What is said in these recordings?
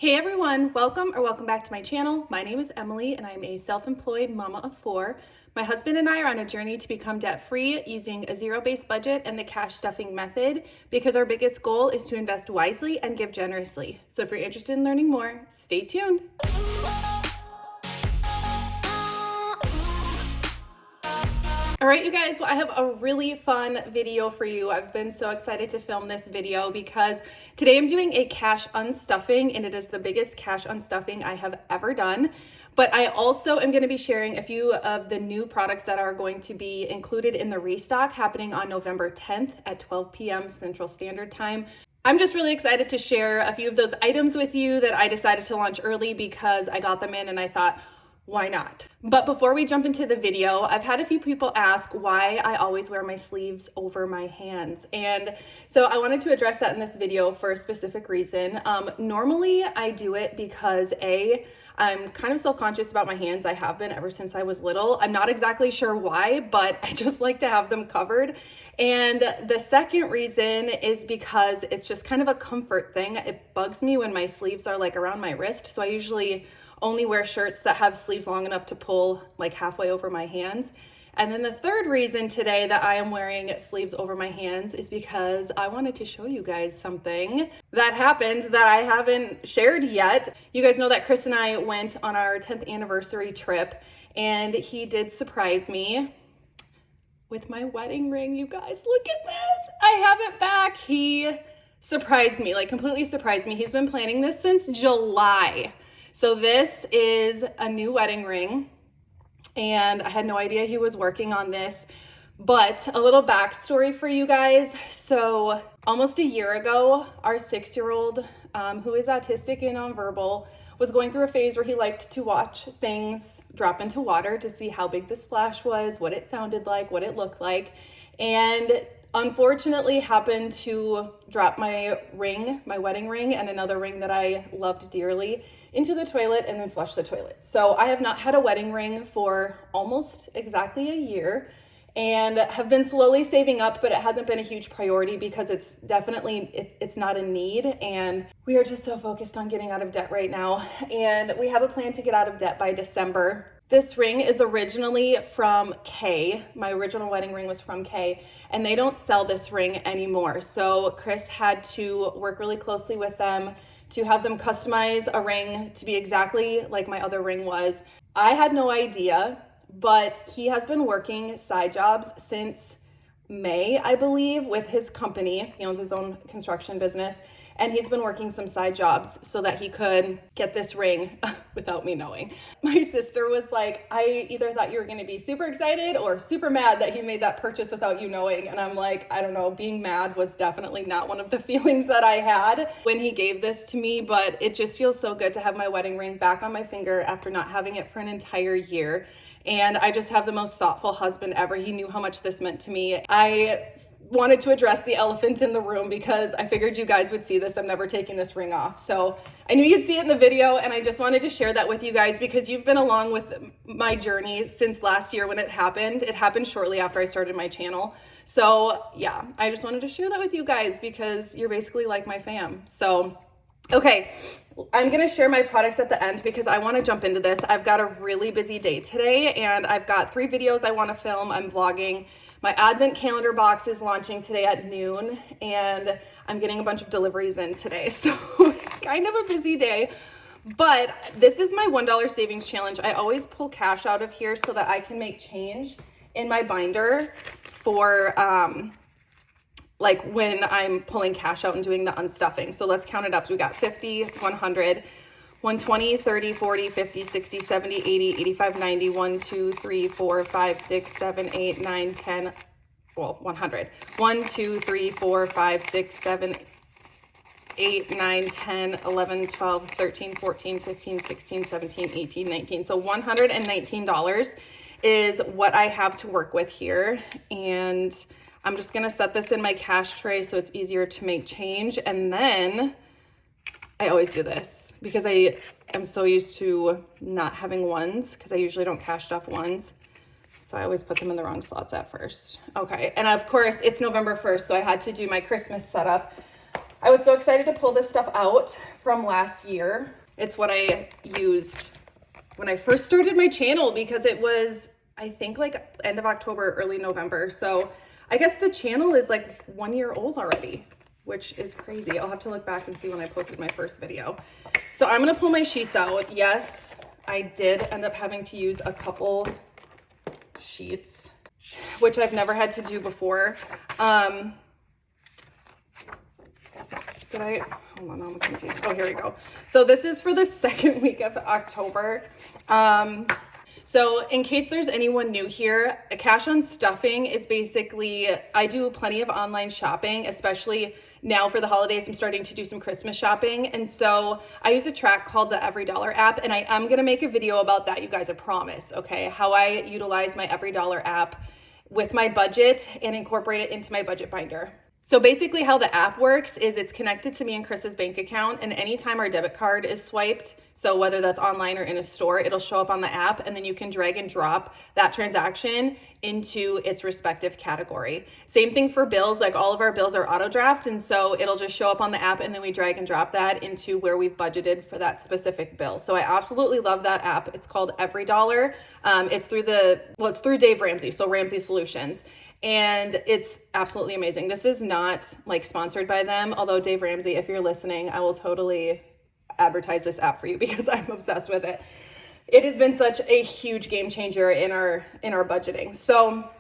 Hey everyone, welcome back to my channel. My name is Emily and I'm a self-employed mama of four. My husband and I are on a journey to become debt-free using a zero-based budget and the cash stuffing method because our biggest goal is to invest wisely and give generously. So if you're interested in learning more, stay tuned. All right, you guys, well, I have a really fun video for you. I've been so excited to film this video because today I'm doing a cash unstuffing and it is the biggest cash unstuffing I have ever done. But I also am going to be sharing a few of the new products that are going to be included in the restock happening on November 10th at 12 p.m. Central Standard Time. I'm just really excited to share a few of those items with you that I decided to launch early because I got them in and I thought, why not? But before we jump into the video, I've had a few people ask why I always wear my sleeves over my hands. And so I wanted to address that in this video for a specific reason. Normally I do it because I'm kind of self-conscious about my hands. I have been ever since I was little. I'm not exactly sure why, but I just like to have them covered. And the second reason is because it's just kind of a comfort thing. It bugs me when my sleeves are like around my wrist. So I usually only wear shirts that have sleeves long enough to pull like halfway over my hands. And then the third reason today that I am wearing sleeves over my hands is because I wanted to show you guys something that happened that I haven't shared yet. You guys know that Chris and I went on our 10th anniversary trip and he did surprise me with my wedding ring. You guys, look at this. I have it back. He surprised me, like completely surprised me. He's been planning this since July. So this is a new wedding ring and I had no idea he was working on this, but a little backstory for you guys. So almost a year ago, our 6-year-old, who is autistic and nonverbal, was going through a phase where he liked to watch things drop into water to see how big the splash was, what it sounded like, what it looked like, and unfortunately happened to drop my ring, my wedding ring, and another ring that I loved dearly into the toilet and then flushed the toilet. So I have not had a wedding ring for almost exactly a year and have been slowly saving up, but it hasn't been a huge priority because it's definitely, it's not a need. And we are just so focused on getting out of debt right now. And we have a plan to get out of debt by December. This ring is originally from Kay. My original wedding ring was from Kay, and they don't sell this ring anymore. So Chris had to work really closely with them to have them customize a ring to be exactly like my other ring was. I had no idea, but he has been working side jobs since May, I believe, with his company. He owns his own construction business, and he's been working some side jobs so that he could get this ring without me knowing. My sister was like, I either thought you were gonna be super excited or super mad that he made that purchase without you knowing. And I'm like, I don't know, being mad was definitely not one of the feelings that I had when he gave this to me, but it just feels so good to have my wedding ring back on my finger after not having it for an entire year. And I just have the most thoughtful husband ever. He knew how much this meant to me. I wanted to address the elephant in the room because I figured you guys would see this. I'm never taking this ring off. So I knew you'd see it in the video, and I just wanted to share that with you guys because you've been along with my journey since last year when it happened. It happened shortly after I started my channel. So yeah, I just wanted to share that with you guys because you're basically like my fam. So okay, I'm gonna share my products at the end because I wanna jump into this. I've got a really busy day today and I've got 3 videos I wanna film. I'm vlogging. My advent calendar box is launching today at noon and I'm getting a bunch of deliveries in today. So it's kind of a busy day, but this is my $1 savings challenge. I always pull cash out of here so that I can make change in my binder for, like when I'm pulling cash out and doing the unstuffing. So let's count it up. We got 50, 100, 120, 30, 40, 50, 60, 70, 80, 85, 90, 1, 2, 3, 4, 5, 6, 7, 8, 9, 10, well, 100. 1, 2, 3, 4, 5, 6, 7, 8, 9, 10, 11, 12, 13, 14, 15, 16, 17, 18, 19. So $119 is what I have to work with here. And I'm just gonna set this in my cash tray so it's easier to make change. And then I always do this because I am so used to not having ones because I usually don't cash stuff ones. So I always put them in the wrong slots at first. Okay, and of course it's November 1st, so I had to do my Christmas setup. I was so excited to pull this stuff out from last year. It's what I used when I first started my channel because it was, I think, like end of October, early November. So I guess the channel is like 1 year old already, which is crazy. I'll have to look back and see when I posted my first video. So I'm gonna pull my sheets out. Yes, I did end up having to use a couple sheets, which I've never had to do before. Hold on, I'm confused. Oh, here we go. So this is for the second week of October. So in case there's anyone new here, a cash on stuffing is basically, I do plenty of online shopping, especially now for the holidays. I'm starting to do some Christmas shopping. And so I use a track called the Every Dollar app, and I am going to make a video about that, you guys, I promise. Okay. How I utilize my Every Dollar app with my budget and incorporate it into my budget binder. So basically how the app works is it's connected to me and Chris's bank account, and anytime our debit card is swiped, so whether that's online or in a store, it'll show up on the app, and then you can drag and drop that transaction into its respective category. Same thing for bills, like all of our bills are auto draft, and so it'll just show up on the app, and then we drag and drop that into where we've budgeted for that specific bill. So I absolutely love that app. It's called Every Dollar. It's through it's through Dave Ramsey, so Ramsey Solutions. And it's absolutely amazing. This is not like sponsored by them, although Dave Ramsey, if you're listening, I will totally advertise this app for you because I'm obsessed with it. It has been such a huge game changer in our budgeting. So,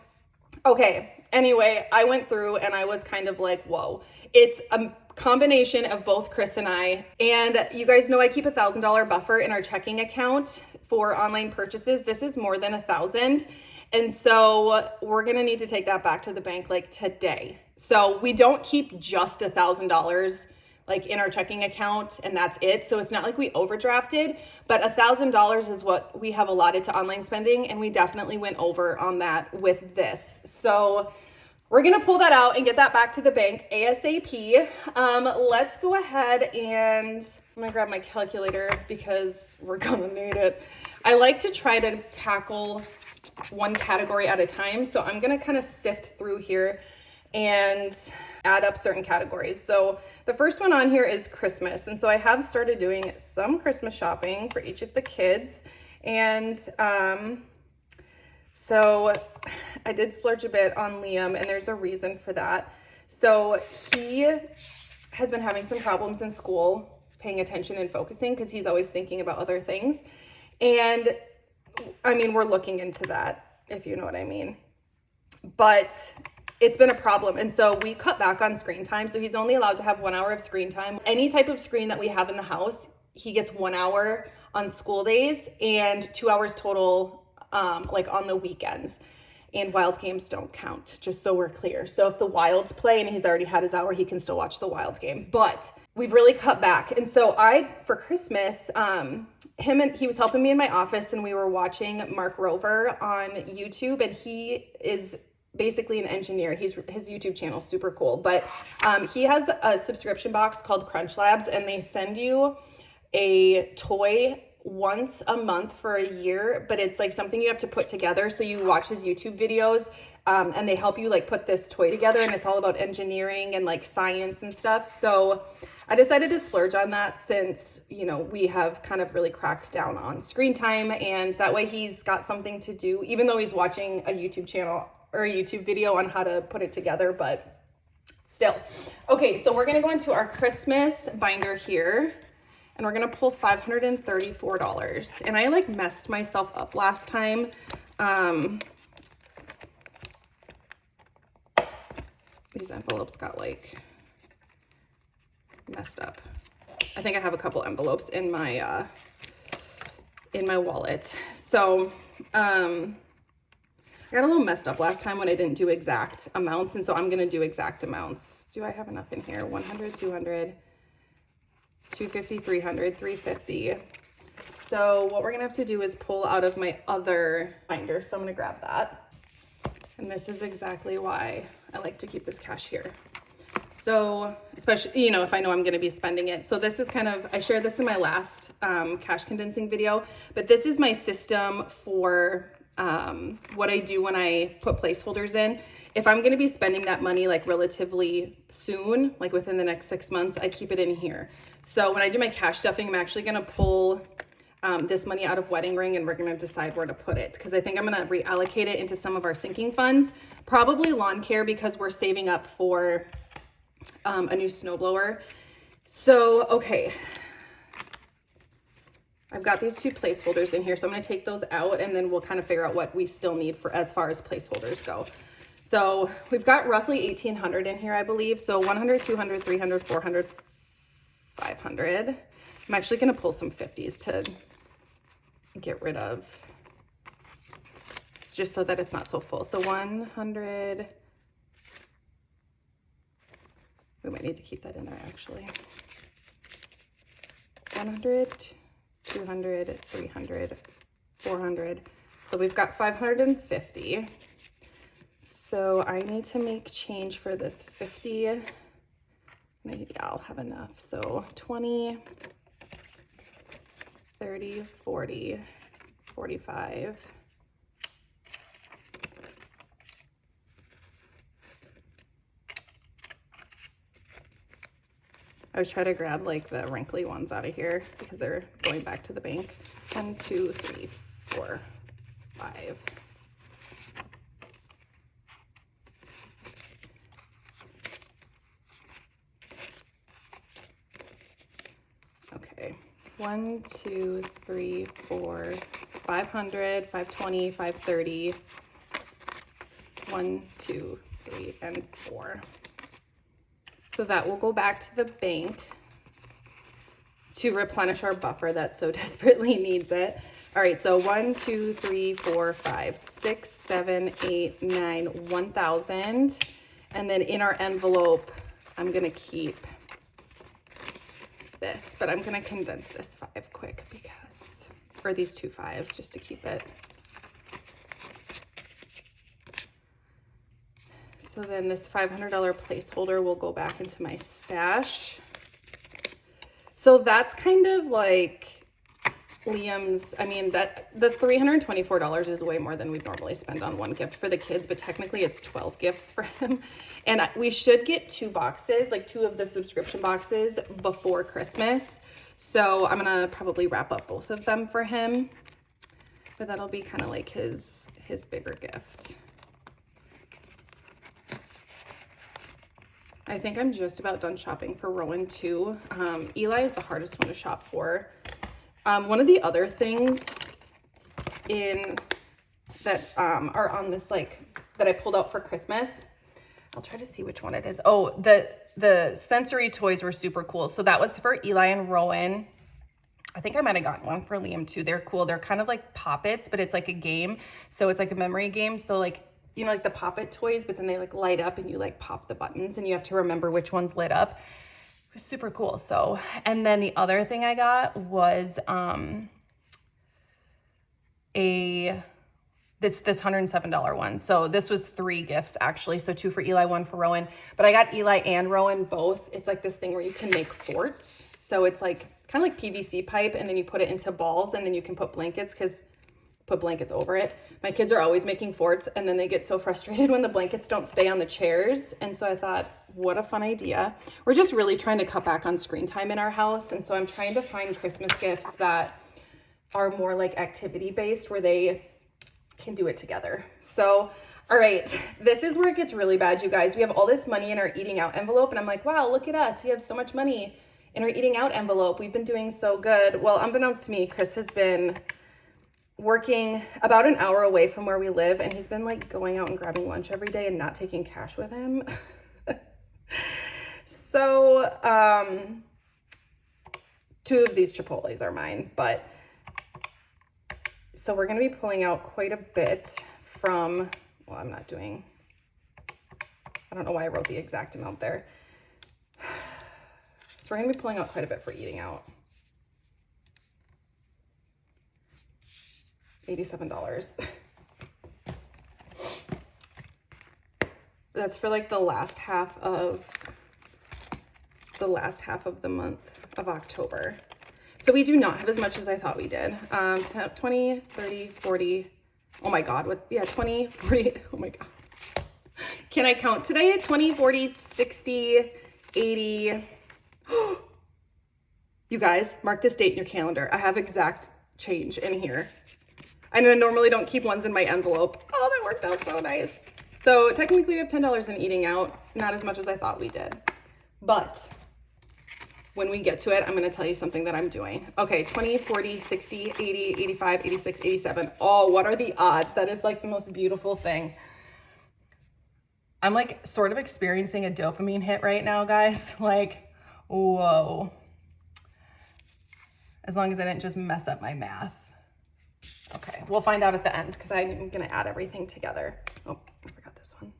okay, anyway, I went through and I was kind of like, whoa. It's a combination of both Chris and I, and you guys know I keep $1,000 buffer in our checking account for online purchases. This is more than $1,000. And so we're going to need to take that back to the bank like today. So we don't keep just $1,000 like in our checking account and that's it. So it's not like we overdrafted, but $1,000 is what we have allotted to online spending. And we definitely went over on that with this. So we're going to pull that out and get that back to the bank ASAP. Let's go ahead and I'm going to grab my calculator because we're going to need it. I like to try to tackle one category at a time. So I'm going to kind of sift through here and add up certain categories. So the first one on here is Christmas. And so I have started doing some Christmas shopping for each of the kids. And so I did splurge a bit on Liam, and there's a reason for that. So he has been having some problems in school, paying attention and focusing because he's always thinking about other things. And I mean, we're looking into that, if you know what I mean. But it's been a problem. And so we cut back on screen time. So he's only allowed to have 1 hour of screen time. Any type of screen that we have in the house, he gets 1 hour on school days and 2 hours total, like on the weekends. And wild games don't count, just so we're clear. So if the Wilds play and he's already had his hour, he can still watch the Wilds game. But we've really cut back. And so for Christmas, he was helping me in my office and we were watching Mark Rover on YouTube, and he is basically an engineer. His YouTube channel is super cool, but he has a subscription box called Crunch Labs, and they send you a toy once a month for a year, but it's like something you have to put together. So you watch his YouTube videos and they help you like put this toy together, and it's all about engineering and like science and stuff. So I decided to splurge on that since, you know, we have kind of really cracked down on screen time, and that way he's got something to do, even though he's watching a YouTube channel or a YouTube video on how to put it together, but still. Okay, so we're gonna go into our Christmas binder here, and we're gonna pull $534. And I like messed myself up last time. These envelopes got like messed up. I think I have a couple envelopes in my wallet. So I got a little messed up last time when I didn't do exact amounts, and so I'm gonna do exact amounts. Do I have enough in here? 100, 200, 250, 300, 350. So what we're gonna have to do is pull out of my other binder. So I'm gonna grab that. And this is exactly why I like to keep this cash here. So especially, you know, if I know I'm gonna be spending it. So this is kind of, I shared this in my last cash condensing video, but this is my system for what I do when I put placeholders in. If I'm going to be spending that money like relatively soon, like within the next 6 months, I keep it in here. So when I do my cash stuffing, I'm actually going to pull this money out of wedding ring, and we're going to decide where to put it, because I think I'm going to reallocate it into some of our sinking funds, probably lawn care, because we're saving up for a new snowblower. So, okay. I've got these 2 placeholders in here, so I'm going to take those out, and then we'll kind of figure out what we still need for as far as placeholders go. So we've got roughly 1,800 in here, I believe. So 100, 200, 300, 400, 500. I'm actually going to pull some 50s to get rid of, it's just so that it's not so full. So 100, we might need to keep that in there actually. 100, 200, 300, 400. So we've got 550. So I need to make change for this 50. Maybe I'll have enough. So 20, 30, 40, 45. I was trying to grab like the wrinkly ones out of here because they're going back to the bank. 1, 2, 3, 4, 5. Okay. 1, 2, 3, 4, 500, 520, 530. 1, 2, 3, and 4. So that will go back to the bank to replenish our buffer that so desperately needs it. All right, so 1, 2, 3, 4, 5, 6, 7, 8, 9, 1,000. And then in our envelope, I'm gonna keep this, but I'm gonna condense this 5 quick because, or these 2 5s just to keep it. So then this $500 placeholder will go back into my stash. So that's kind of like Liam's, I mean, that the $324 is way more than we'd normally spend on one gift for the kids, but technically it's 12 gifts for him. And we should get 2 boxes, like 2 of the subscription boxes before Christmas. So I'm gonna probably wrap up both of them for him, but that'll be kind of like his bigger gift. I think I'm just about done shopping for Rowan too. Eli is the hardest one to shop for. One of the other things that are on this, like, that I pulled out for Christmas, I'll try to see which one it is. Oh, the sensory toys were super cool. So that was for Eli and Rowan. I think I might have gotten one for Liam too. They're cool. They're kind of like Pop-Its, but it's like a game. So it's like a memory game. So like, you know, like the Pop-It toys, but then they like light up and you like pop the buttons and you have to remember which one's lit up. It was super cool. So, and then the other thing I got was this $107 one. So this was 3 gifts actually. So 2 for Eli, 1 for Rowan. But I got Eli and Rowan both. It's like this thing where you can make forts. So it's like kind of like PVC pipe, and then you put it into balls, and then you can put blankets over it. My kids are always making forts, and then they get so frustrated when the blankets don't stay on the chairs. And so I thought, what a fun idea. We're just really trying to cut back on screen time in our house. And so I'm trying to find Christmas gifts that are more like activity based, where they can do it together. So, all right, this is where it gets really bad, you guys. We have all this money in our eating out envelope, and I'm like, wow, look at us. We have so much money in our eating out envelope. We've been doing so good. Well, unbeknownst to me, Chris has been working about an hour away from where we live, and he's been like going out and grabbing lunch every day and not taking cash with him. So 2 of these Chipotles are mine, but so we're going to be pulling out quite a bit from, well, I don't know why I wrote the exact amount there. So we're going to be pulling out quite a bit for eating out. $87. That's for like the last half of the month of October. So we do not have as much as I thought we did. 20, 30, 40, Oh my God, what, yeah, 20, 40, oh my God. Can I count today? 20, 40, 60, 80. You guys, mark this date in your calendar. I have exact change in here. I normally don't keep ones in my envelope. Oh, that worked out so nice. So technically we have $10 in eating out, not as much as I thought we did. But when we get to it, I'm gonna tell you something that I'm doing. Okay, 20, 40, 60, 80, 85, 86, 87. Oh, what are the odds? That is like the most beautiful thing. I'm like sort of experiencing a dopamine hit right now, guys. Like, whoa. As long as I didn't just mess up my math. Okay, we'll find out at the end because I'm gonna add everything together. Oh, I forgot this one.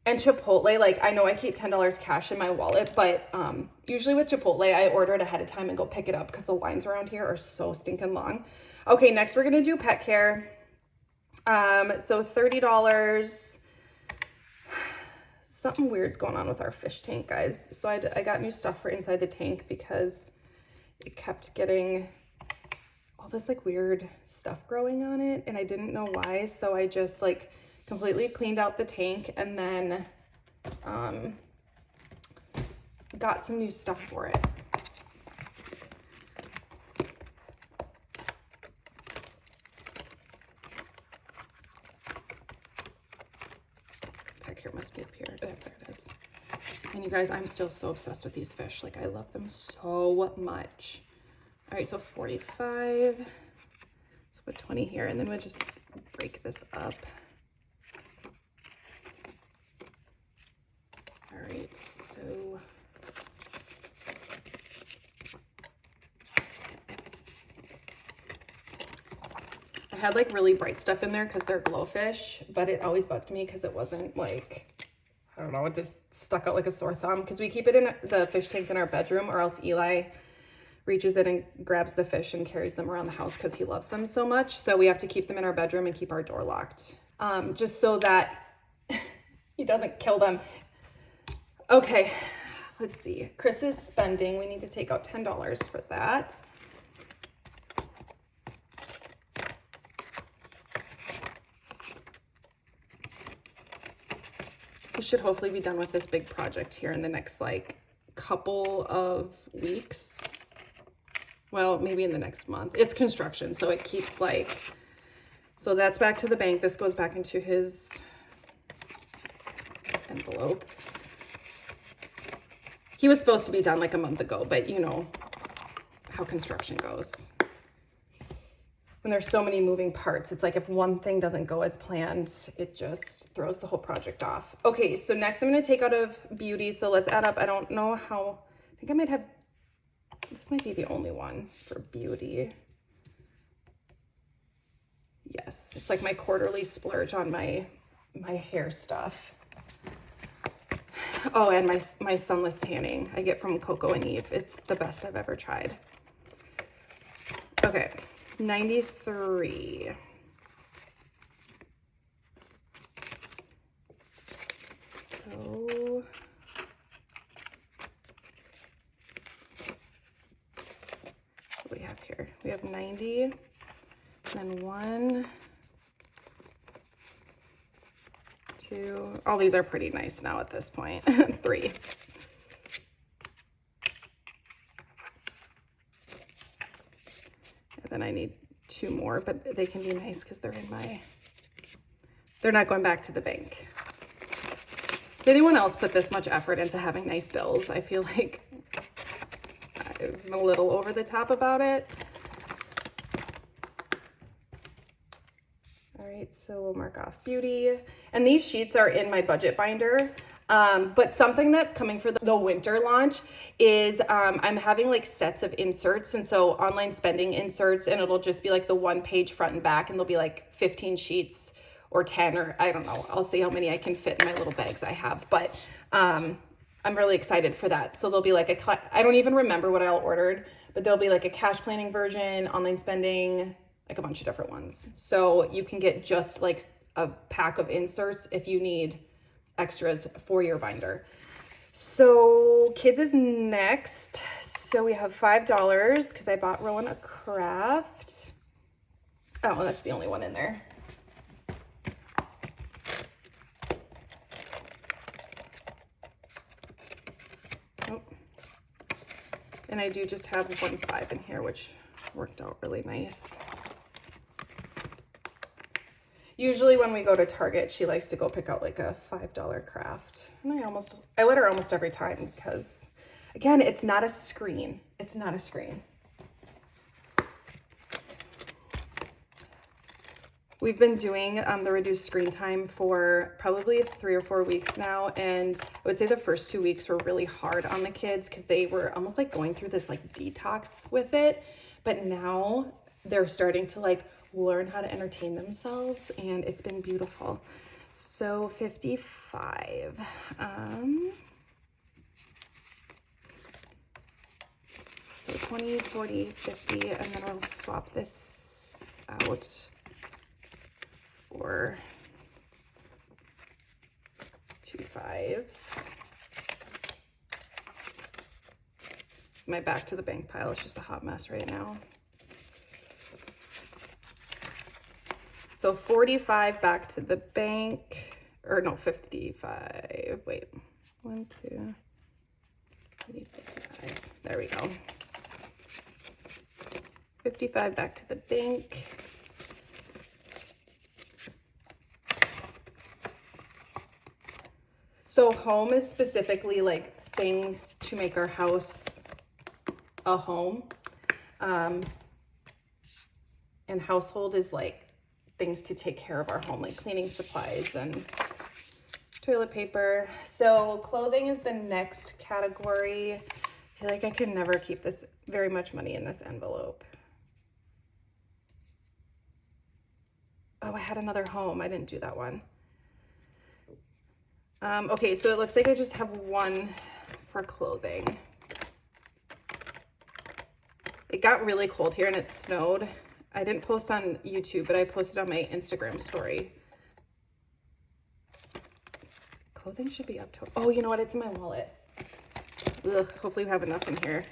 And Chipotle, like I know I keep $10 cash in my wallet, but usually with Chipotle, I order it ahead of time and go pick it up because the lines around here are so stinking long. Okay, next we're gonna do pet care. So $30. Something weird's going on with our fish tank, guys. So I got new stuff for inside the tank because it kept getting all this like weird stuff growing on it and I didn't know why. So I just like completely cleaned out the tank and then got some new stuff for it. Back here must be up here. Oh, there it is. And you guys, I'm still so obsessed with these fish. Like I love them so much. All right, so 45, let's put 20 here, and then we'll just break this up. All right, so I had like really bright stuff in there because they're glowfish, but it always bugged me because it wasn't like, I don't know, it just stuck out like a sore thumb because we keep it in the fish tank in our bedroom or else Eli reaches in and grabs the fish and carries them around the house because he loves them so much. So we have to keep them in our bedroom and keep our door locked, just so that he doesn't kill them. Okay, let's see. Chris's spending, we need to take out $10 for that. We should hopefully be done with this big project here in the next like couple of weeks. Well, maybe in the next month. It's construction, so it keeps like, so that's back to the bank. This goes back into his envelope. He was supposed to be done like a month ago, but you know how construction goes. When there's so many moving parts, it's like if one thing doesn't go as planned, it just throws the whole project off. Okay, so next I'm gonna take out of beauty. So let's add up, I don't know how, I think I might have, this might be the only one for beauty. Yes, it's like my quarterly splurge on my hair stuff. Oh, and my sunless tanning I get from Coco and Eve. It's the best I've ever tried. Okay, 93. So what do we have here? We have 90, and then 1, 2, all these are pretty nice now at this point. 3. And then I need 2 more, but they can be nice because they're in my, they're not going back to the bank. Does anyone else put this much effort into having nice bills? I feel like I'm a little over the top about it. All right, so we'll mark off beauty. And these sheets are in my budget binder. But something that's coming for the winter launch is I'm having like sets of inserts. And so online spending inserts, and it'll just be like the 1-page front and back, and there'll be like 15 sheets or 10, or I don't know. I'll see how many I can fit in my little bags I have. But I'm really excited for that. So there'll be like I don't even remember what I all ordered, but there'll be like a cash planning version, online spending, like a bunch of different ones. So you can get just like a pack of inserts if you need extras for your binder. So kids is next. So we have $5 because I bought Rowan a craft. Oh, well, that's the only one in there. Oh. And I do just have 1.5 in here, which worked out really nice. Usually when we go to Target, she likes to go pick out like a $5 craft. And I let her almost every time because, again, it's not a screen. It's not a screen. We've been doing the reduced screen time for probably 3 or 4 weeks now, and I would say the first 2 weeks were really hard on the kids because they were almost like going through this like detox with it, but now they're starting to like learn how to entertain themselves, and it's been beautiful. So 55. So 20, 40, 50, and then we'll swap this out for 2 5s. So my back to the bank pile is just a hot mess right now. So 45 back to the bank, or no, 55, wait, 1, 2, 3, 55, there we go. 55 back to the bank. So home is specifically like things to make our house a home. And household is like things to take care of our home, like cleaning supplies and toilet paper. So clothing is the next category. I feel like I can never keep this very much money in this envelope. Oh, I had another home. I didn't do that one. Okay, so it looks like I just have one for clothing. It got really cold here and it snowed. I didn't post on YouTube, but I posted on my Instagram story. Clothing should be up to, oh, you know what? It's in my wallet. Ugh, hopefully we have enough in here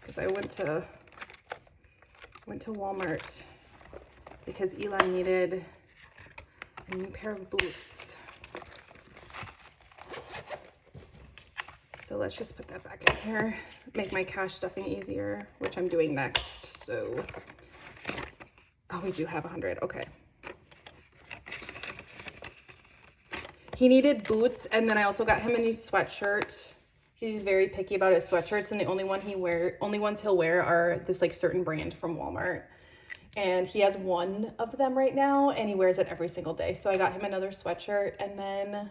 because I went to Walmart because Eli needed a new pair of boots. So let's just put that back in here, make my cash stuffing easier, which I'm doing next. So, oh, we do have 100, okay. He needed boots, and then I also got him a new sweatshirt. He's very picky about his sweatshirts, and the only ones he'll wear are this like certain brand from Walmart. And he has one of them right now, and he wears it every single day. So I got him another sweatshirt, and then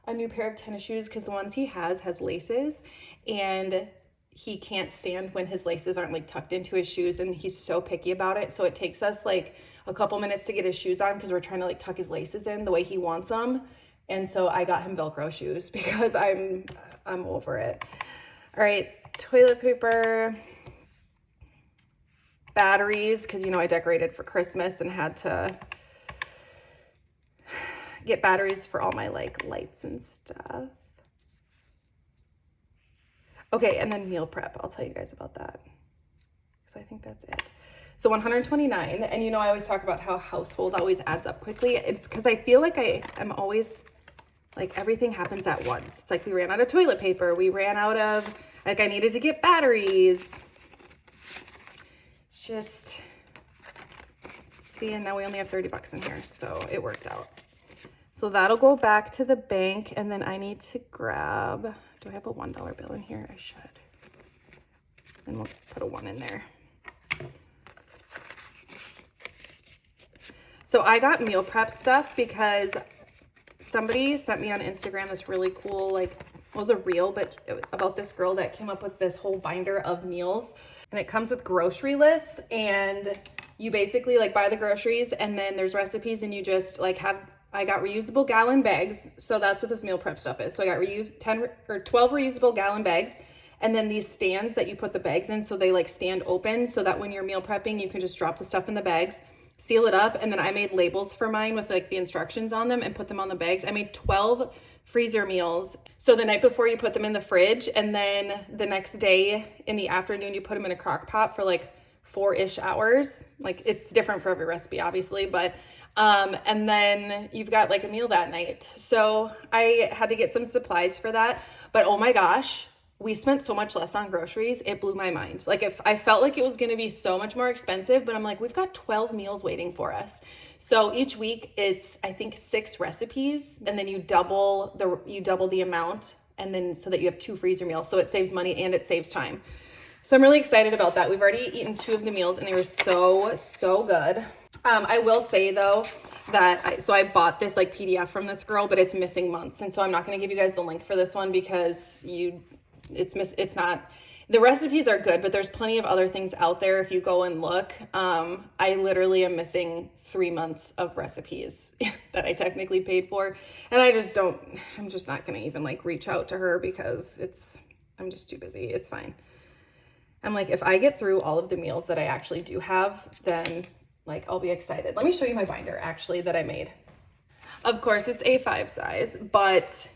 a new pair of tennis shoes because the ones he has laces, and he can't stand when his laces aren't like tucked into his shoes, and he's so picky about it. So it takes us like a couple minutes to get his shoes on because we're trying to like tuck his laces in the way he wants them. And so I got him Velcro shoes because I'm over it. All right, toilet paper, batteries, because you know I decorated for Christmas and had to get batteries for all my like lights and stuff. Okay, and then meal prep. I'll tell you guys about that. So I think that's it. So 129, and you know I always talk about how household always adds up quickly. It's because I feel like I am always, like everything happens at once. It's like we ran out of toilet paper. We ran out of, like I needed to get batteries. It's just, see, and now we only have 30 bucks in here, so it worked out. So that'll go back to the bank, and then I need to grab, do I have a $1 bill in here? I should. And we'll put a 1 in there. So I got meal prep stuff because somebody sent me on Instagram this really cool, like, it was a reel, but it was about this girl that came up with this whole binder of meals, and it comes with grocery lists, and you basically like buy the groceries, and then there's recipes, and you just like I got reusable gallon bags. So that's what this meal prep stuff is. So I got 12 reusable gallon bags, and then these stands that you put the bags in, so they like stand open so that when you're meal prepping, you can just drop the stuff in the bags, seal it up. And then I made labels for mine with like the instructions on them and put them on the bags. I made 12 freezer meals. So the night before you put them in the fridge, and then the next day in the afternoon, you put them in a crock pot for like 4-ish hours. Like it's different for every recipe, obviously, but and then you've got like a meal that night. So I had to get some supplies for that, but oh my gosh, we spent so much less on groceries. It blew my mind. Like if I felt like it was going to be so much more expensive, but I'm like, we've got 12 meals waiting for us. So each week it's, I think 6 recipes, and then you double the amount, and then so that you have 2 freezer meals. So it saves money and it saves time. So I'm really excited about that. We've already eaten 2 of the meals and they were so good. I will say though that I bought this like PDF from this girl, but it's missing months. And so I'm not going to give you guys the link for this one because it's not, the recipes are good, but there's plenty of other things out there if you go and look. I literally am missing 3 months of recipes that I technically paid for. And I'm just not going to even like reach out to her because I'm just too busy. It's fine. I'm like, if I get through all of the meals that I actually do have, then like I'll be excited. Let me show you my binder actually that I made. Of course it's A5 size, but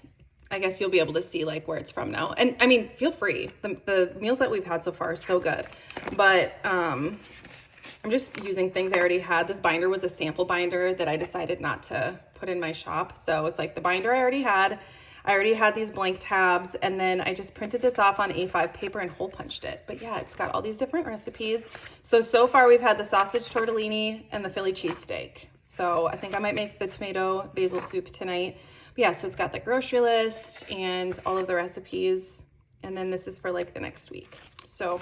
I guess you'll be able to see like where it's from now. And I mean, feel free. The meals that we've had so far are so good, but I'm just using things I already had. This binder was a sample binder that I decided not to put in my shop. So it's like the binder I already had. I already had these blank tabs, and then I just printed this off on A5 paper and hole punched it. But yeah, it's got all these different recipes. So far we've had the sausage tortellini and the Philly cheesesteak. So I think I might make the tomato basil soup tonight. But yeah, so it's got the grocery list and all of the recipes. And then this is for like the next week. So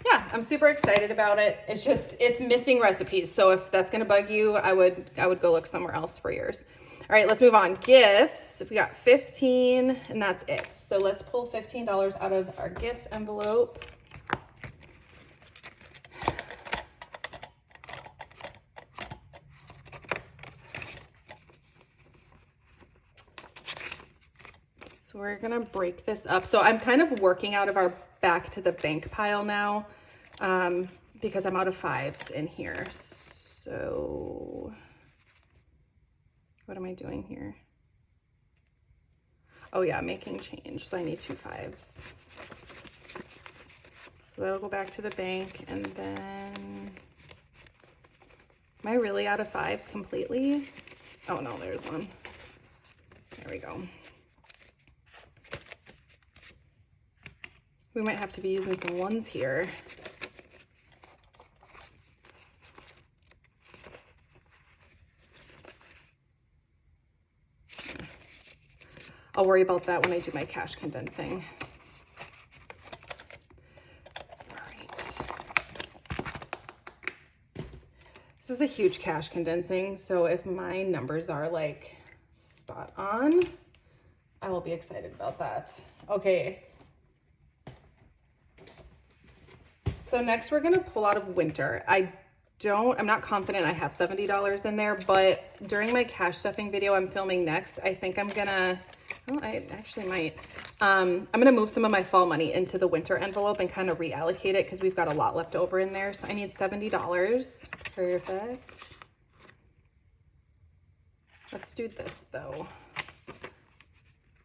yeah, I'm super excited about it. It's missing recipes. So if that's gonna bug you, I would go look somewhere else for yours. All right, let's move on. Gifts, we got 15 and that's it. So let's pull $15 out of our gifts envelope. So we're gonna break this up. So I'm kind of working out of our back to the bank pile now because I'm out of 5s in here. So what am I doing here? Oh yeah, making change. So I need 2 5s. So that'll go back to the bank. And then, am I really out of 5s completely? Oh no, there's one. There we go. We might have to be using some 1s here. I'll worry about that when I do my cash condensing. All right. This is a huge cash condensing, so if my numbers are like spot on, I will be excited about that. Okay. So next we're gonna pull out of winter. I'm not confident I have $70 in there, but during my cash stuffing video I'm filming next, I think I'm gonna, oh, I actually might. I'm gonna move some of my fall money into the winter envelope and kind of reallocate it because we've got a lot left over in there. So I need $70. Perfect. Let's do this though.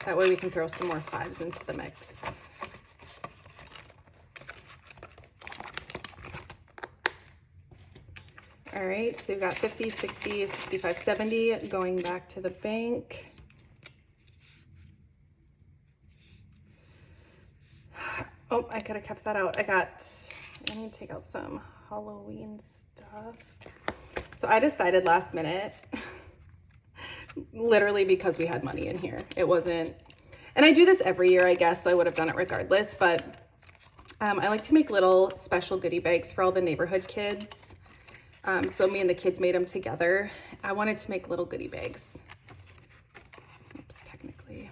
That way we can throw some more 5s into the mix. All right, so we've got 50, 60, 65, 70 going back to the bank. Oh, I could have kept that out. I need to take out some Halloween stuff. So I decided last minute, literally because we had money in here. It wasn't, and I do this every year, I guess, so I would have done it regardless, but I like to make little special goodie bags for all the neighborhood kids. So me and the kids made them together. I wanted to make little goodie bags. Oops, technically.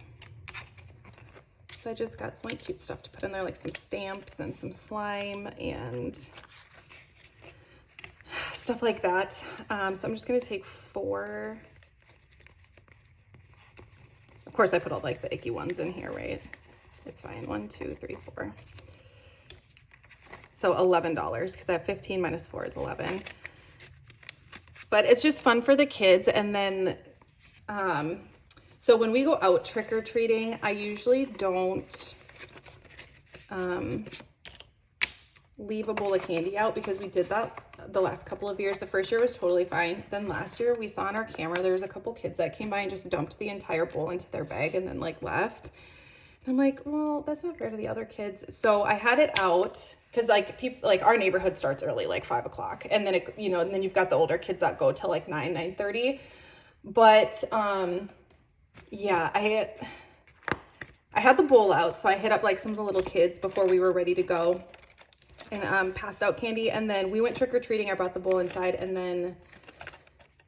So I just got some like cute stuff to put in there, like some stamps and some slime and stuff like that. So I'm just gonna take 4. Of course I put all like the icky ones in here, right? It's fine. 1, 2, 3, 4. So $11 because I have 15 minus 4 is 11. But it's just fun for the kids. And then, so when we go out trick-or-treating, I usually don't, leave a bowl of candy out because we did that the last couple of years. The first year was totally fine. Then last year we saw on our camera, there was a couple kids that came by and just dumped the entire bowl into their bag and then like left. And I'm like, well, that's not fair to the other kids. So I had it out because like people, like our neighborhood starts early, like 5 o'clock. And then it, you know, and then you've got the older kids that go till like 9:30. But yeah, I had the bowl out. So I hit up like some of the little kids before we were ready to go and passed out candy. And then we went trick-or-treating. I brought the bowl inside. And then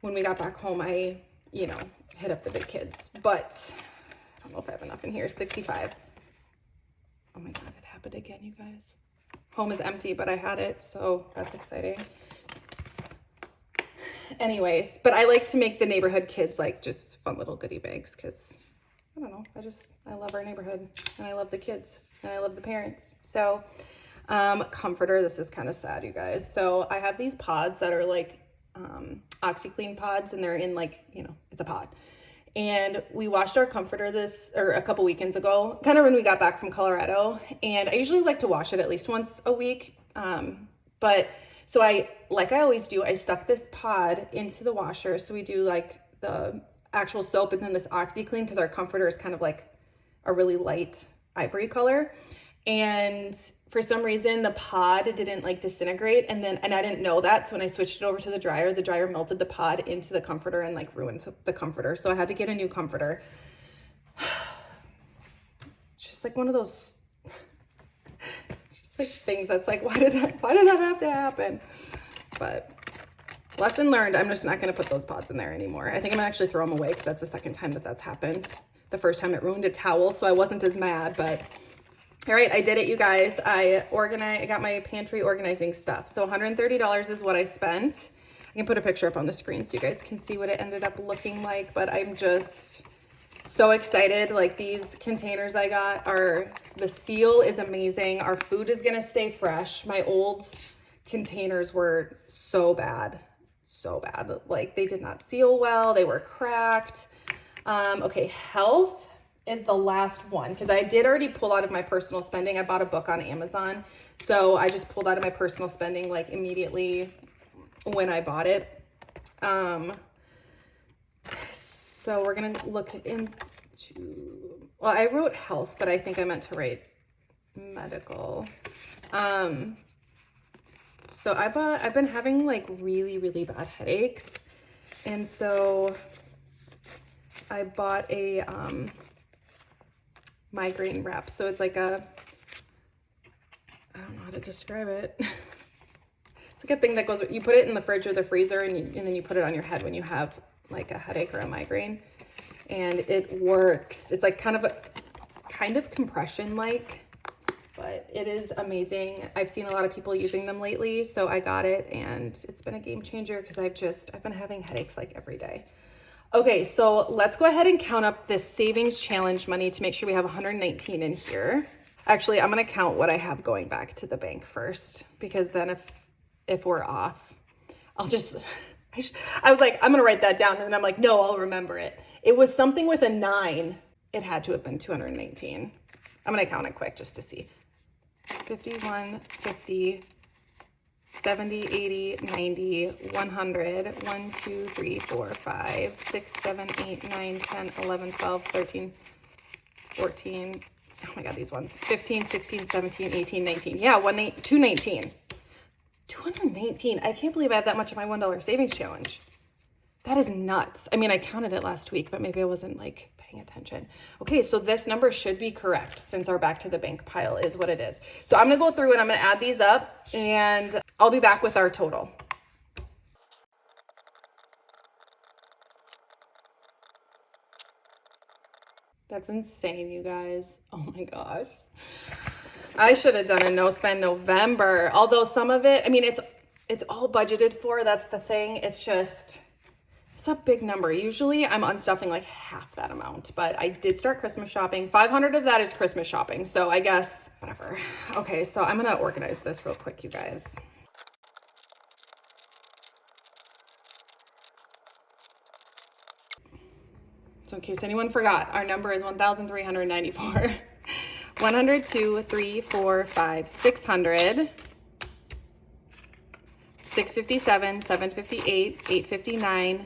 when we got back home, I, you know, hit up the big kids. But I don't know if I have enough in here. 65. Oh my God, it happened again, you guys. Home is empty, but I had it, so that's exciting. Anyways, but I like to make the neighborhood kids like just fun little goodie bags because, I don't know, I love our neighborhood and I love the kids and I love the parents. So, comforter, this is kind of sad, you guys. So I have these pods that are like OxyClean pods and they're in like, you know, it's a pod. And we washed our comforter a couple weekends ago, kind of when we got back from Colorado. And I usually like to wash it at least once a week. But so like I always do, I stuck this pod into the washer. So we do like the actual soap and then this OxyClean because our comforter is kind of like a really light ivory color. And for some reason the pod didn't like disintegrate and I didn't know that. So when I switched it over to the dryer melted the pod into the comforter and like ruined the comforter. So I had to get a new comforter. It's just like one of those just like things that's like, why did that have to happen? But lesson learned, I'm just not going to put those pods in there anymore. I think I'm gonna actually throw them away because that's the second time that's happened. The first time it ruined a towel, so I wasn't as mad, but all right, I did it, you guys. I got my pantry organizing stuff. So $130 is what I spent. I can put a picture up on the screen so you guys can see what it ended up looking like, but I'm just so excited. Like these containers I got the seal is amazing. Our food is gonna stay fresh. My old containers were so bad. Like they did not seal well. They were cracked. Okay, health is the last one because I did already pull out of my personal spending. I bought a book on Amazon. So I just pulled out of my personal spending like immediately when I bought it. So we're going to look into, well, I wrote health, but I think I meant to write medical. So I've been having like really, really bad headaches. And so I bought a, migraine wrap. So it's like I don't know how to describe it. It's like a thing that goes, you put it in the fridge or the freezer and then you put it on your head when you have like a headache or a migraine and it works. It's like kind of compression like, but it is amazing. I've seen a lot of people using them lately. So I got it and it's been a game changer because I've been having headaches like every day. Okay, so let's go ahead and count up this savings challenge money to make sure we have 119 in here. Actually, I'm gonna count what I have going back to the bank first because then if we're off, I'll just, I was like, I'm gonna write that down and then I'm like, no, I'll remember it. It was something with a 9. It had to have been 219. I'm gonna count it quick just to see. 51, 50, 70, 80, 90, 100, 1, 2, 3, 4, 5, 6, 7, 8, 9, 10, 11, 12, 13, 14, oh my God, these ones, 15, 16, 17, 18, 19. Yeah, 219. 219. I can't believe I have that much in my $1 savings challenge. That is nuts. I mean, I counted it last week, but maybe I wasn't like paying attention. Okay, so this number should be correct since our back to the bank pile is what it is. So I'm gonna go through and I'm gonna add these up and I'll be back with our total. That's insane, you guys. Oh my gosh. I should have done a no spend November. Although some of it, I mean, it's all budgeted for. That's the thing. It's just, it's a big number. Usually I'm unstuffing like half that amount, but I did start Christmas shopping. 500 of that is Christmas shopping. So I guess whatever. Okay. So I'm going to organize this real quick, you guys. So in case anyone forgot, our number is 1,394. 100, 2, 3, 4, 5, 600. $657, $758, $859,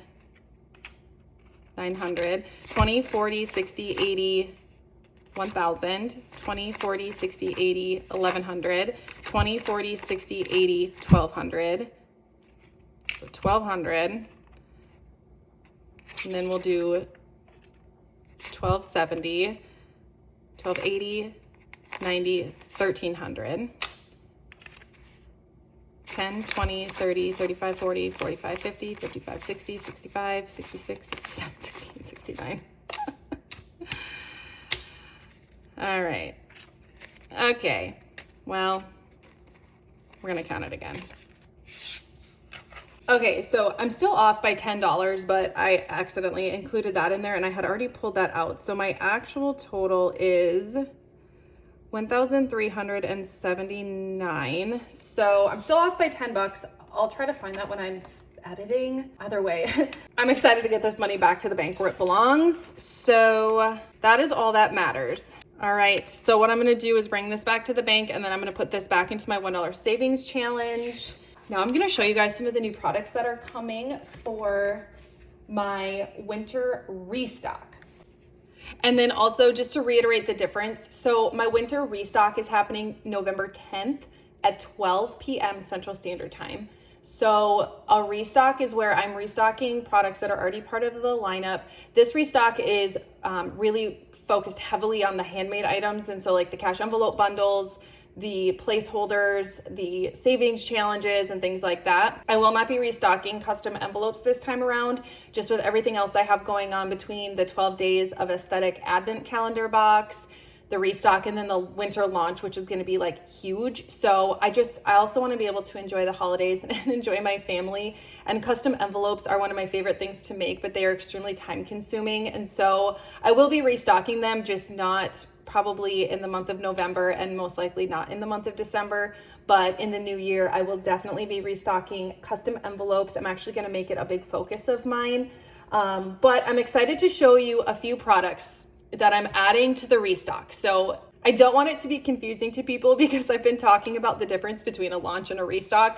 $900, $20, $40, $60, $80, $1,000, $20, $40, $60, $80, $1,100, $20, $40, $60, $80, $1,200, so $1,200, and then we'll do $1,270, $1,280, $90, $1,300, 10, 20, 30, 35, 40, 45, 50, 55, 60, 65, 66, 67, 68, 69. All right. Okay. Well, we're going to count it again. Okay, so I'm still off by $10, but I accidentally included that in there and I had already pulled that out. So my actual total is $1,379. So I'm still off by 10 bucks. I'll try to find that when I'm editing. Either way, I'm excited to get this money back to the bank where it belongs. So that is all that matters. All right, so what I'm gonna do is bring this back to the bank and then I'm gonna put this back into my $1 savings challenge. Now I'm gonna show you guys some of the new products that are coming for my winter restock. And then also just to reiterate the difference, so my winter restock is happening November 10th at 12 p.m. Central Standard Time. So a restock is where I'm restocking products that are already part of the lineup. This restock is really focused heavily on the handmade items. And so like the cash envelope bundles, the placeholders, the savings challenges, and things like that. I will not be restocking custom envelopes this time around, just with everything else I have going on between the 12 days of aesthetic advent calendar box, the restock, and then the winter launch, which is going to be like huge. So I also want to be able to enjoy the holidays and enjoy my family. And custom envelopes are one of my favorite things to make, but they are extremely time consuming. And so I will be restocking them, just not probably in the month of November and most likely not in the month of December, but in the new year, I will definitely be restocking custom envelopes. I'm actually going to make it a big focus of mine. But I'm excited to show you a few products that I'm adding to the restock. So I don't want it to be confusing to people because I've been talking about the difference between a launch and a restock.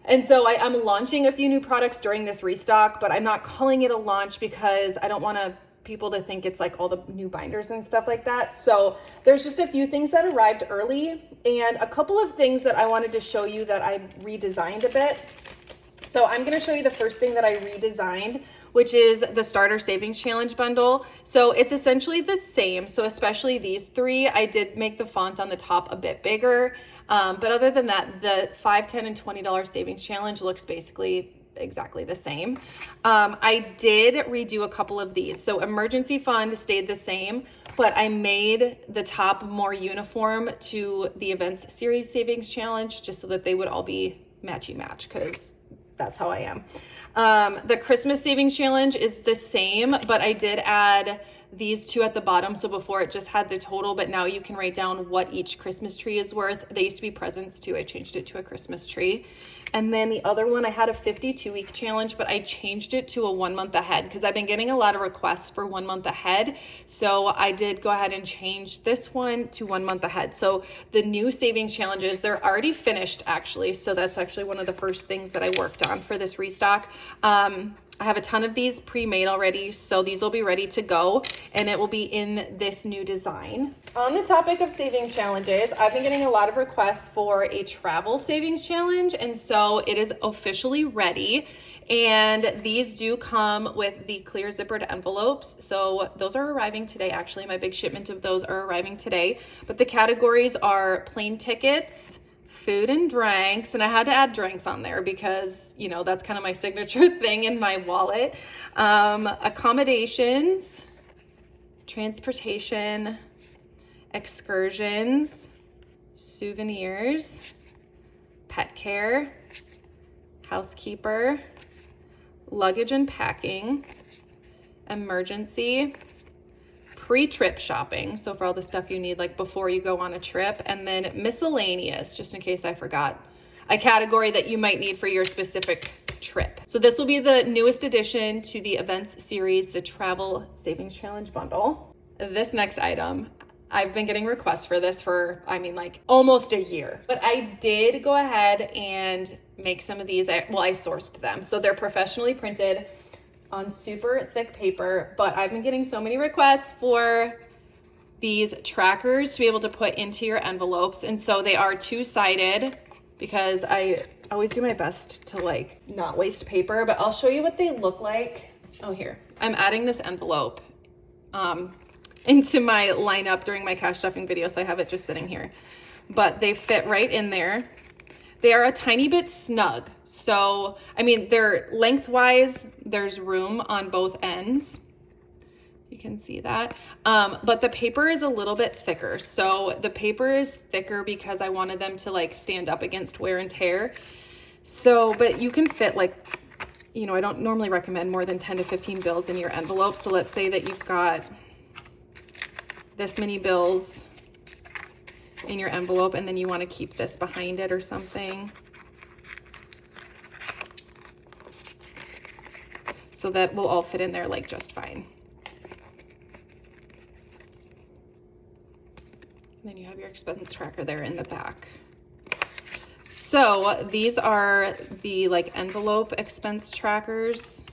And so I'm launching a few new products during this restock, but I'm not calling it a launch because I don't want people to think it's like all the new binders and stuff like that. So there's just a few things that arrived early and a couple of things that I wanted to show you that I redesigned a bit. So I'm going to show you the first thing that I redesigned, which is the starter savings challenge bundle. So it's essentially the same. So especially these three, I did make the font on the top a bit bigger. But other than that, the $5, $10, and $20 savings challenge looks basically exactly the same. I did redo a couple of these. So emergency fund stayed the same, but I made the top more uniform to the events series savings challenge just so that they would all be matchy match, because that's how I am. The Christmas savings challenge is the same, but I did add these two at the bottom. So before it just had the total, but now you can write down what each Christmas tree is worth. They used to be presents too. I changed it to a Christmas tree. And then the other one, I had a 52-week challenge, but I changed it to a 1 month ahead because I've been getting a lot of requests for 1 month ahead. So I did go ahead and change this one to 1 month ahead. So the new savings challenges, they're already finished actually. So that's actually one of the first things that I worked on for this restock. I have a ton of these pre-made already, so these will be ready to go, and it will be in this new design. On the topic of savings challenges, I've been getting a lot of requests for a travel savings challenge, and so it is officially ready. And these do come with the clear zippered envelopes. So those are arriving today. Actually, my big shipment of those are arriving today. But the categories are plane tickets, food and drinks, and I had to add drinks on there because, you know, that's kind of my signature thing in my wallet. Accommodations, transportation, excursions, souvenirs, pet care, housekeeper, luggage and packing, emergency, pre-trip shopping, so for all the stuff you need like before you go on a trip, and then miscellaneous, just in case I forgot a category that you might need for your specific trip. So this will be the newest addition to the events series, the travel savings challenge bundle. This next item, I've been getting requests for this for, I mean, like almost a year. But I did go ahead and make some of these. I sourced them. So they're professionally printed on super thick paper, but I've been getting so many requests for these trackers to be able to put into your envelopes. And so they are two-sided because I always do my best to like not waste paper, but I'll show you what they look like. Oh, here, I'm adding this envelope into my lineup during my cash stuffing video, so I have it just sitting here. But they fit right in there. They are a tiny bit snug. So, I mean, they're lengthwise, there's room on both ends. You can see that. But the paper is a little bit thicker. So the paper is thicker because I wanted them to like stand up against wear and tear. So, but you can fit like, you know, I don't normally recommend more than 10 to 15 bills in your envelope. So let's say that you've got this many bills in your envelope and then you want to keep this behind it or something. So that will all fit in there like just fine. And then you have your expense tracker there in the back. So these are the like envelope expense trackers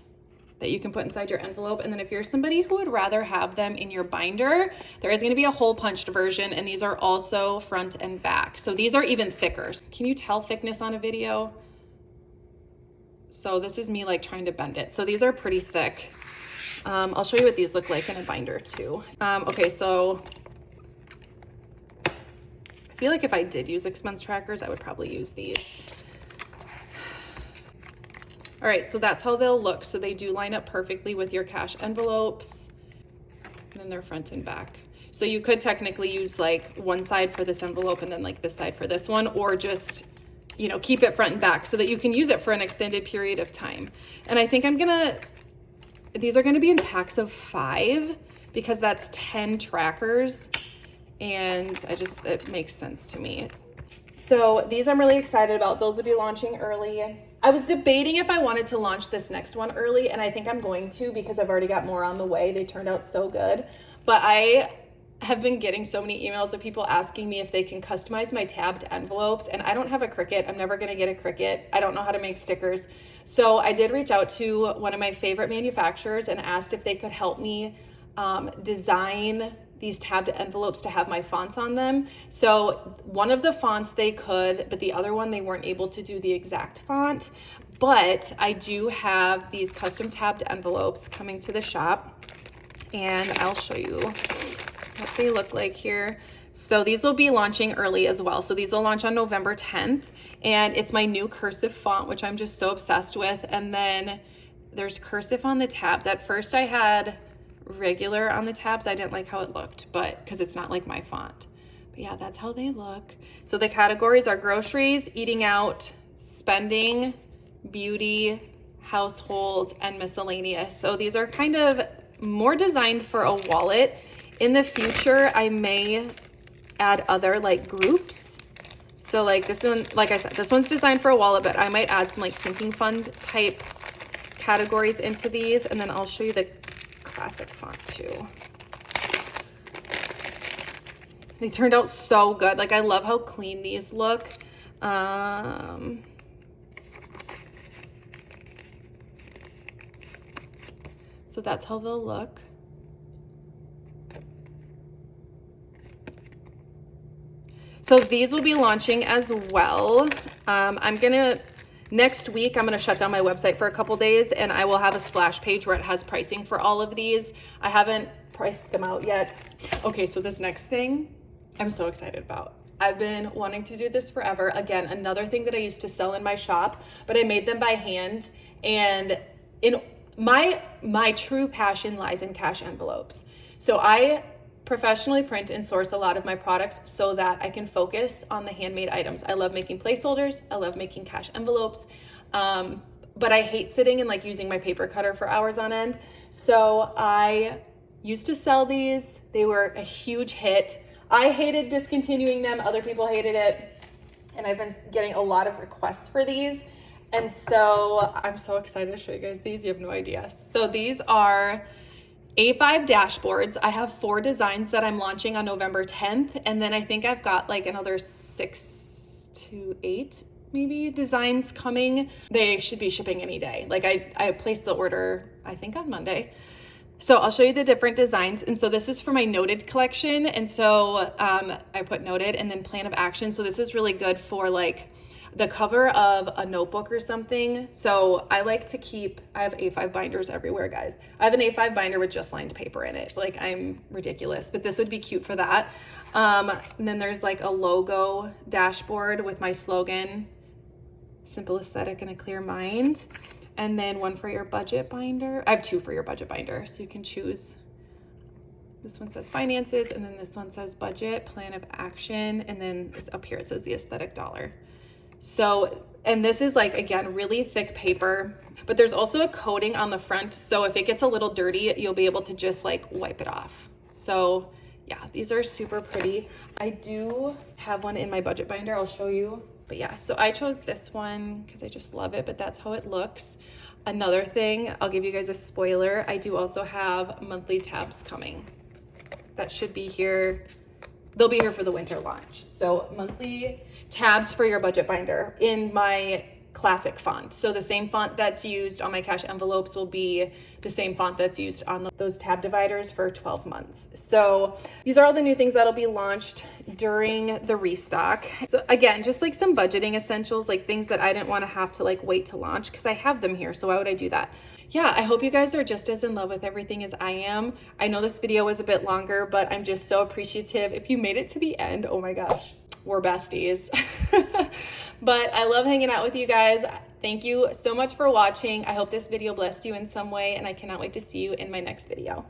that you can put inside your envelope. And then if you're somebody who would rather have them in your binder, there is going to be a hole punched version, and these are also front and back. So these are even thicker. Can you tell thickness on a video? So this is me like trying to bend it. So these are pretty thick. I'll show you what these look like in a binder too. Okay, so I feel like if I did use expense trackers, I would probably use these. All right, so that's how they'll look. So they do line up perfectly with your cash envelopes, and then they're front and back. So you could technically use like one side for this envelope and then like this side for this one, or just, you know, keep it front and back so that you can use it for an extended period of time. And I think these are gonna be in packs of 5 because that's 10 trackers. And it makes sense to me. So these I'm really excited about. Those will be launching early. I was debating if I wanted to launch this next one early, and I think I'm going to because I've already got more on the way. They turned out so good. But I have been getting so many emails of people asking me if they can customize my tabbed envelopes, and I don't have a Cricut. I'm never gonna get a Cricut. I don't know how to make stickers. So I did reach out to one of my favorite manufacturers and asked if they could help me design these tabbed envelopes to have my fonts on them. So one of the fonts they could, but the other one they weren't able to do the exact font. But I do have these custom tabbed envelopes coming to the shop, and I'll show you what they look like here. So these will be launching early as well. So these will launch on November 10th, and it's my new cursive font, which I'm just so obsessed with. And then there's cursive on the tabs. At first I had regular on the tabs. I didn't like how it looked, but because it's not like my font. But yeah, that's how they look. So the categories are groceries, eating out, spending, beauty, household, and miscellaneous. So these are kind of more designed for a wallet. In the future, I may add other like groups. So like this one, like I said, this one's designed for a wallet, but I might add some like sinking fund type categories into these, and then I'll show you the classic font too. They turned out so good. Like I love how clean these look. So that's how they'll look. So these will be launching as well. Next week, I'm gonna shut down my website for a couple days, and I will have a splash page where it has pricing for all of these. I haven't priced them out yet. Okay, so this next thing I'm so excited about. I've been wanting to do this forever. Again, another thing that I used to sell in my shop, but I made them by hand. And in my true passion lies in cash envelopes. So I professionally print and source a lot of my products so that I can focus on the handmade items. I love making placeholders. I love making cash envelopes. But I hate sitting and like using my paper cutter for hours on end. So I used to sell these. They were a huge hit. I hated discontinuing them. Other people hated it. And I've been getting a lot of requests for these. And so I'm so excited to show you guys these. You have no idea. So these are A5 dashboards. I have 4 designs that I'm launching on November 10th. And then I think I've got like another 6 to 8 maybe designs coming. They should be shipping any day. Like I placed the order, I think on Monday. So I'll show you the different designs. And so this is for my noted collection. And so I put noted and then plan of action. So this is really good for like the cover of a notebook or something. So I like to keep, I have A5 binders everywhere, guys. I have an A5 binder with just lined paper in it. Like I'm ridiculous, but this would be cute for that. And then there's like a logo dashboard with my slogan, simple aesthetic and a clear mind. And then one for your budget binder. I have 2 for your budget binder, so you can choose. This one says finances, and then this one says budget, plan of action, and then up here it says the aesthetic dollar. So, and this is like, again, really thick paper, but there's also a coating on the front. So if it gets a little dirty, you'll be able to just like wipe it off. So yeah, these are super pretty. I do have one in my budget binder. I'll show you. But yeah, so I chose this one because I just love it, but that's how it looks. Another thing, I'll give you guys a spoiler. I do also have monthly tabs coming. That should be here. They'll be here for the winter launch. So monthly tabs for your budget binder in my classic font. So the same font that's used on my cash envelopes will be the same font that's used on those tab dividers for 12 months. So these are all the new things that'll be launched during the restock. So again, just like some budgeting essentials, like things that I didn't want to have to like wait to launch because I have them here. So why would I do that? Yeah, I hope you guys are just as in love with everything as I am. I know this video was a bit longer, but I'm just so appreciative. If you made it to the end, oh my gosh, we're besties. But I love hanging out with you guys. Thank you so much for watching. I hope this video blessed you in some way, and I cannot wait to see you in my next video.